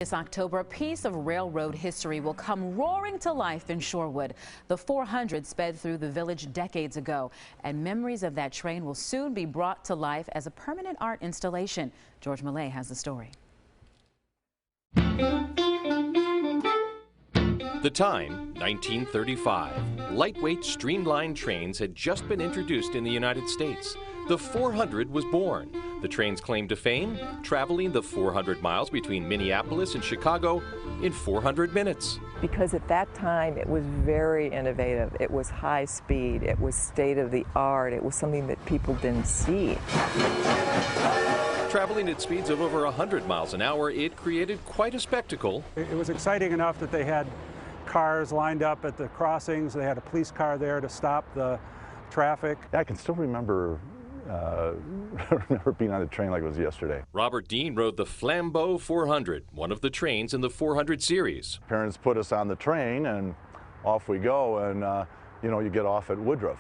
This October, a piece of railroad history will come roaring to life in Shorewood. The 400 sped through the village decades ago, and memories of that train will soon be brought to life as a permanent art installation. George Millay has the story. The time, 1935. Lightweight, streamlined trains had just been introduced in the United States. The 400 was born. The train's claim to fame, traveling the 400 miles between Minneapolis and Chicago in 400 minutes. Because at that time it was very innovative. It was high speed. It was state of the art. It was something that people didn't see. Traveling at speeds of over 100 miles an hour, it created quite a spectacle. It was exciting enough that they had cars lined up at the crossings. They had a police car there to stop the traffic. I can still remember being on the train like it was yesterday. Robert Dean rode the Flambeau 400, one of the trains in the 400 series. Parents put us on the train and off we go, and you know, you get off at Woodruff.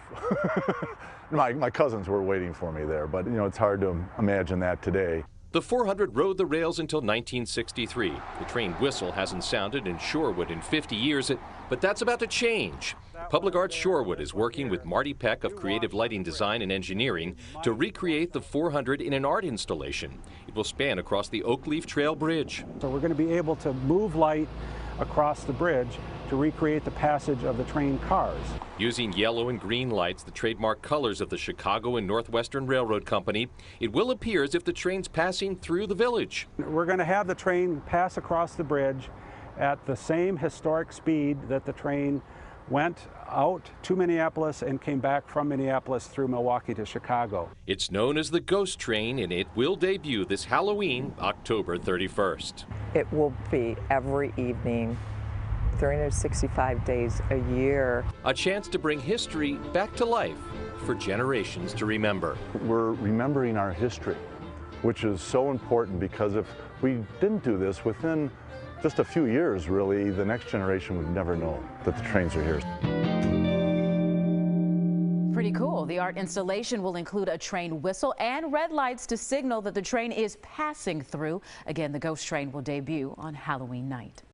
My cousins were waiting for me there, but you know, it's hard to imagine that today. The 400 rode the rails until 1963. The train whistle hasn't sounded in Shorewood in 50 years, but that's about to change. Public Arts Shorewood is working with Marty Peck of Creative Lighting Design and Engineering to recreate the 400 in an art installation. It will span across the Oak Leaf Trail Bridge. So we're going to be able to move light across the bridge to recreate the passage of the train cars. Using yellow and green lights, the trademark colors of the Chicago and Northwestern Railroad Company, it will appear as if the train's passing through the village. We're going to have the train pass across the bridge at the same historic speed that the train went out to Minneapolis and came back from Minneapolis through Milwaukee to Chicago. It's known as the Ghost Train, and it will debut this Halloween, October 31st. It will be every evening, 365 days a year. A chance to bring history back to life for generations to remember. We're remembering our history, which is so important, because if we didn't do this, within just a few years, really, the next generation would never know that the trains are here. Pretty cool. The art installation will include a train whistle and red lights to signal that the train is passing through. Again, the Ghost Train will debut on Halloween night.